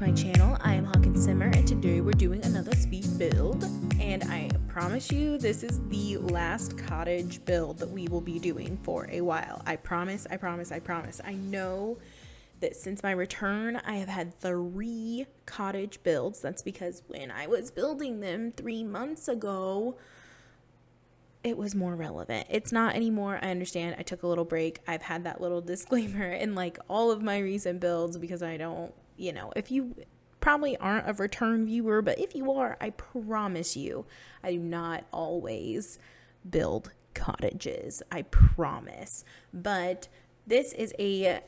my channel. I am Hawkinsimmer, and today we're doing another speed build. And I promise you, this is the last cottage build that we will be doing for a while. I promise, I promise, I promise. I know that since my return, I have had 3 cottage builds. That's because when I was building them 3 months ago, it was more relevant. It's not anymore. I understand. I took a little break. I've had that little disclaimer in like all of my recent builds because I don't, if you probably aren't a return viewer, but if you are, I promise you, I do not always build cottages. I promise. But this is a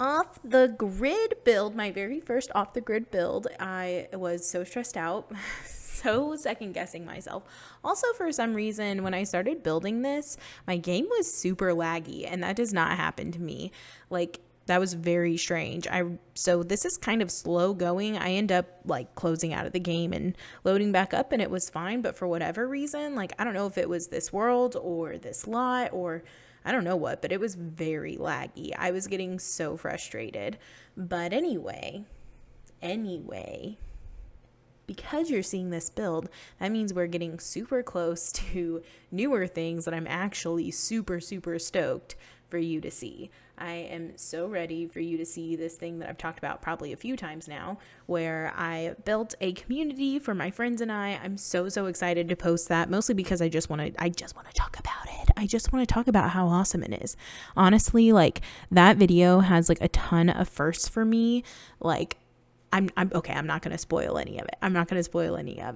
off the grid build, my very first off the grid build. I was so stressed out. So second guessing myself. Also, for some reason, when I started building this, my game was super laggy, and that does not happen to me. Like, that was very strange. So this is kind of slow going. I end up like closing out of the game and loading back up, and it was fine. But for whatever reason, like, I don't know if it was this world or this lot or I don't know what, but it was very laggy. I was getting so frustrated. But anyway, because you're seeing this build, that means we're getting super close to newer things that I'm actually super, super stoked for you to see. I am so ready for you to see this thing that I've talked about probably a few times now, where I built a community for my friends and I. I'm so excited to post that, mostly because I just want to talk about it. I just want to talk about how awesome it is. Honestly, like, that video has like a ton of firsts for me. Like, I'm okay. I'm not going to spoil any of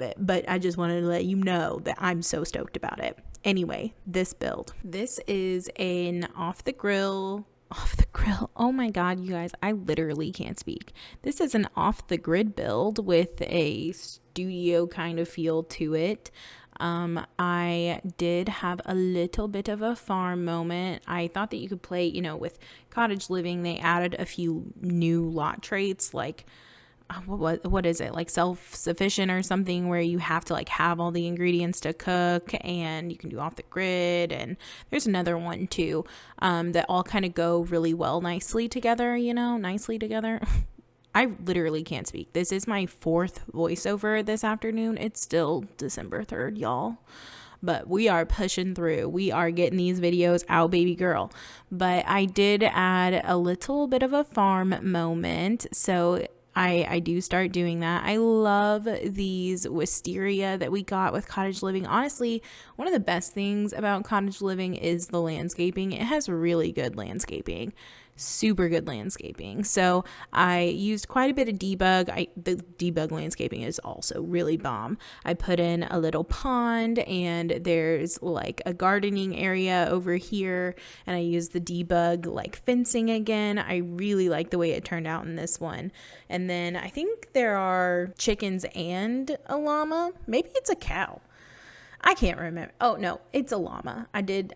it. But I just wanted to let you know that I'm so stoked about it. Anyway, this build. This is an off the grill. Oh my God, you guys, I literally can't speak. This is an off the grid build with a studio kind of feel to it. I did have a little bit of a farm moment. I thought that you could play, with cottage living. They added a few new lot traits, like what is it, like self-sufficient or something, where you have to like have all the ingredients to cook, and you can do off the grid, and there's another one too that all kind of go really well nicely together. I literally can't speak. This is my 4th voiceover this afternoon. It's still December 3rd, y'all. But we are pushing through. We are getting these videos out, baby girl. But I did add a little bit of a farm moment. So I do start doing that. I love these wisteria that we got with cottage living. Honestly, one of the best things about cottage living is the landscaping. It has really good landscaping. Super good landscaping. So I used quite a bit of debug. The debug landscaping is also really bomb. I put in a little pond, and there's like a gardening area over here, and I used the debug like fencing again. I really like the way it turned out in this one. And then I think there are chickens and a llama. Maybe it's a cow. I can't remember. Oh no, it's a llama. I did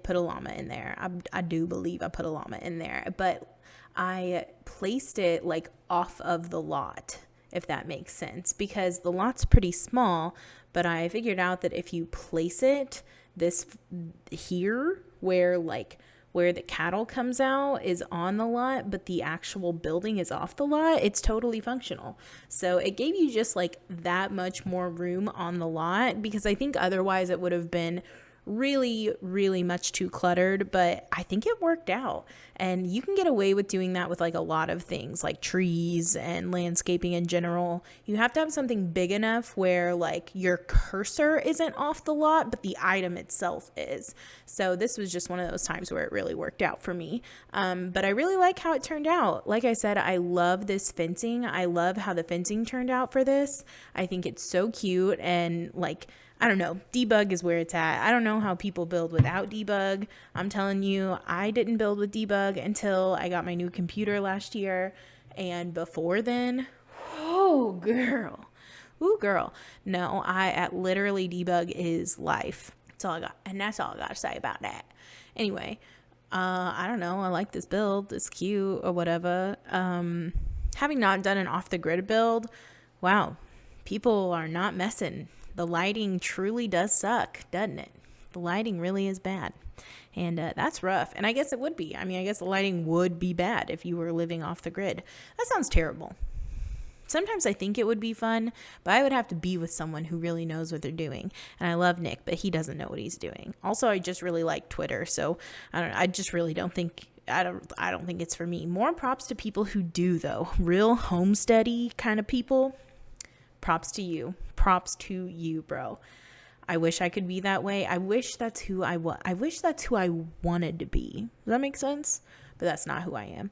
put a llama in there. I do believe I put a llama in there, but I placed it like off of the lot, if that makes sense, because the lot's pretty small, but I figured out that if you place it this here, where the cattle comes out is on the lot, but the actual building is off the lot, it's totally functional. So it gave you just like that much more room on the lot, because I think otherwise it would have been really, really much too cluttered, but I think it worked out. And you can get away with doing that with like a lot of things, like trees and landscaping in general. You have to have something big enough where like your cursor isn't off the lot, but the item itself is. So this was just one of those times where it really worked out for me. But I really like how it turned out. Like I said, I love this fencing. I love how the fencing turned out for this. I think it's so cute, and like, I don't know, debug is where it's at. I don't know how people build without debug. I'm telling you, I didn't build with debug until I got my new computer last year. And before then, oh girl. No, literally debug is life. That's all I got. And that's all I got to say about that. Anyway, I don't know. I like this build. It's cute or whatever. Having not done an off the grid build, wow, people are not messing. The lighting truly does suck, doesn't it? The lighting really is bad. And that's rough. And I guess it would be. I mean, I guess the lighting would be bad if you were living off the grid. That sounds terrible. Sometimes I think it would be fun, but I would have to be with someone who really knows what they're doing. And I love Nick, but he doesn't know what he's doing. Also, I just really like Twitter, so I don't know, I just really don't think I don't think it's for me. More props to people who do though. Real homesteady kind of people. Props to you. Props to you, bro. I wish I could be that way. I wish that's who I was. I wish that's who I wanted to be. Does that make sense? But that's not who I am.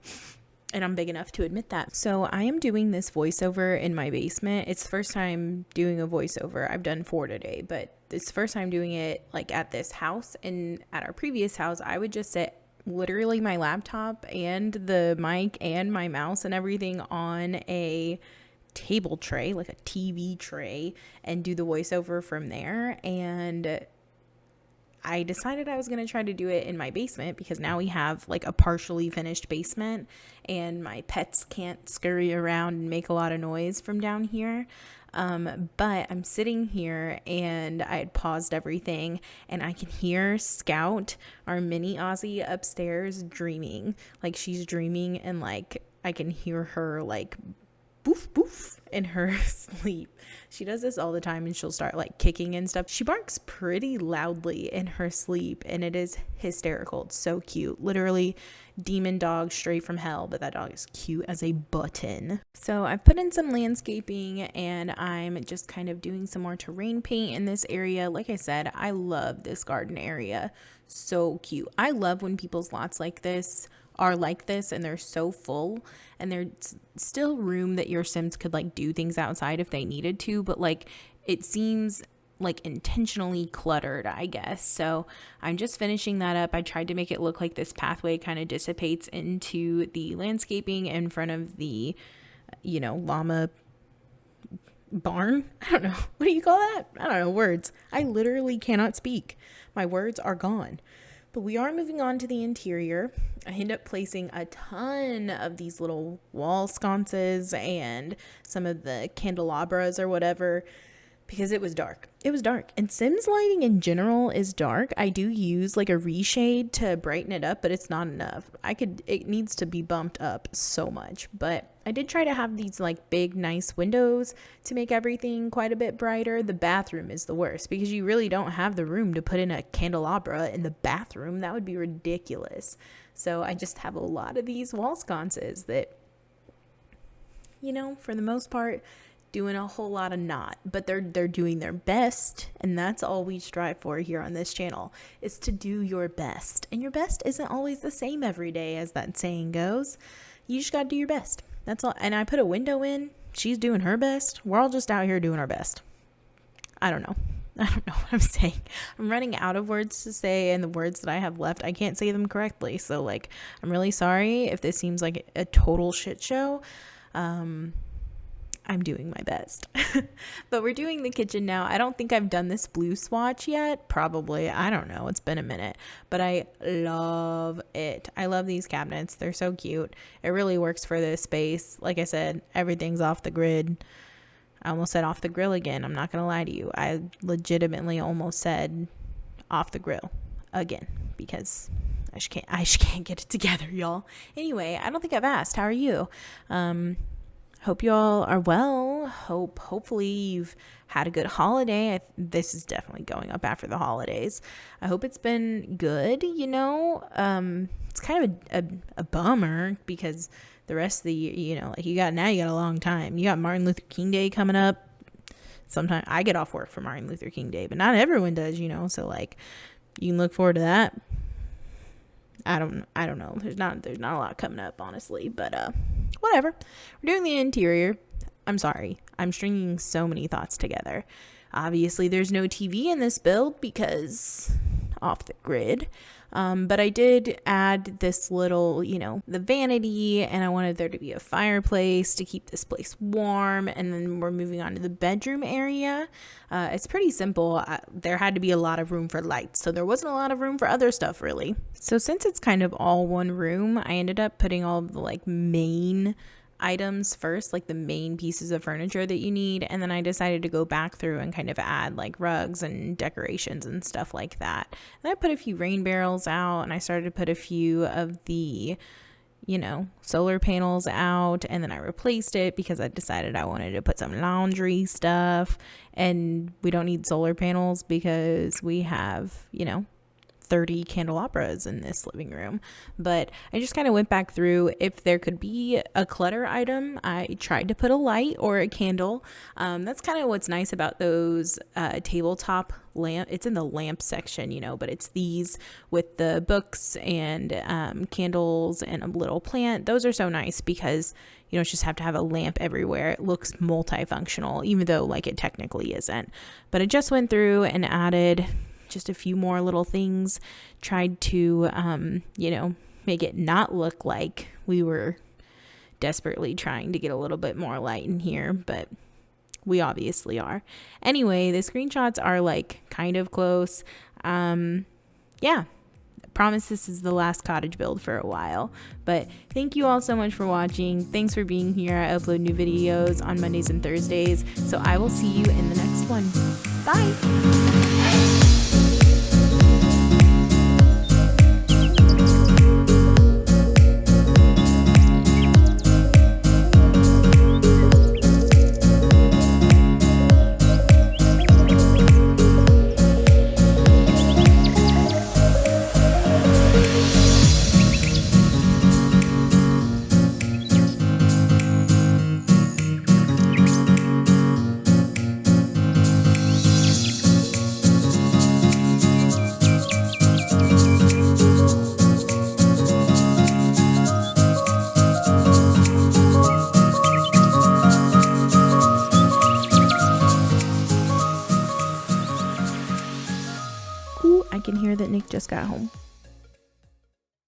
And I'm big enough to admit that. So I am doing this voiceover in my basement. It's the first time doing a voiceover. I've done 4 today, but it's the first time doing it like at this house. And at our previous house, I would just set literally my laptop and the mic and my mouse and everything on a table tray, like a TV tray, and do the voiceover from there. And I decided I was going to try to do it in my basement because now we have like a partially finished basement and my pets can't scurry around and make a lot of noise from down here. But I'm sitting here and I had paused everything and I can hear Scout, our mini Aussie, upstairs dreaming. Like she's dreaming and like I can hear her like boof boof in her sleep. She does this all the time and she'll start like kicking and stuff. She barks pretty loudly in her sleep and it is hysterical. It's so cute. Literally demon dog straight from hell, but that dog is cute as a button. So I've put in some landscaping and I'm just kind of doing some more terrain paint in this area. Like I said, I love this garden area. So cute. I love when people's lots like this are like this and they're so full and there's still room that your Sims could like do things outside if they needed to, but like it seems like intentionally cluttered, I guess. So I'm just finishing that up. I tried to make it look like this pathway kind of dissipates into the landscaping in front of the, llama barn. I don't know. What do you call that? I don't know. Words. I literally cannot speak. My words are gone. But we are moving on to the interior. I end up placing a ton of these little wall sconces and some of the candelabras or whatever because it was dark. It was dark. And Sims lighting in general is dark. I do use like a reshade to brighten it up, but it's not enough. It needs to be bumped up so much. But I did try to have these like big, nice windows to make everything quite a bit brighter. The bathroom is the worst because you really don't have the room to put in a candelabra in the bathroom. That would be ridiculous. So I just have a lot of these wall sconces that, for the most part, doing a whole lot of not, but they're doing their best, and that's all we strive for here on this channel, is to do your best. And your best isn't always the same every day, as that saying goes. You just gotta do your best. That's all. And I put a window in. She's doing her best. We're all just out here doing our best. I don't know what I'm saying. I'm running out of words to say, and the words that I have left, I can't say them correctly. So like, I'm really sorry if this seems like a total shit show. I'm doing my best. But we're doing the kitchen now. I don't think I've done this blue swatch yet. Probably. I don't know. It's been a minute. But I love it. I love these cabinets. They're so cute. It really works for this space. Like I said, everything's off the grid. I almost said off the grill again. I'm not going to lie to you. I legitimately almost said off the grill again because I just can't get it together, y'all. Anyway, I don't think I've asked. How are you? Hope you all are well. Hopefully you've had a good holiday. This is definitely going up after the holidays. I hope it's been good. It's kind of a bummer because the rest of the year, like you got a long time. You got Martin Luther King Day coming up. Sometimes I get off work for Martin Luther King Day, but not everyone does, so like you can look forward to that. I don't know. There's not a lot coming up, honestly, but whatever. We're doing the interior. I'm sorry. I'm stringing so many thoughts together. Obviously, there's no TV in this build because off the grid. But I did add this little, the vanity, and I wanted there to be a fireplace to keep this place warm. And then we're moving on to the bedroom area. It's pretty simple. There had to be a lot of room for lights, so there wasn't a lot of room for other stuff, really. So since it's kind of all one room, I ended up putting all of the main items first, like the main pieces of furniture that you need, and then I decided to go back through and kind of add rugs and decorations and stuff like that. And I put a few rain barrels out, and I started to put a few of the solar panels out, and then I replaced it because I decided I wanted to put some laundry stuff, and we don't need solar panels because we have 30 candelabras in this living room. But I just kind of went back through if there could be a clutter item. I tried to put a light or a candle. That's kind of what's nice about those tabletop lamp. It's in the lamp section, but it's these with the books and candles and a little plant. Those are so nice because you don't just have to have a lamp everywhere. It looks multifunctional, even though it technically isn't. But I just went through and added just a few more little things, tried to, make it not look like we were desperately trying to get a little bit more light in here, but we obviously are. Anyway, the screenshots are kind of close. Yeah. Promise this is the last cottage build for a while, but thank you all so much for watching. Thanks for being here. I upload new videos on Mondays and Thursdays, so I will see you in the next one. Bye. I can hear that Nick just got home.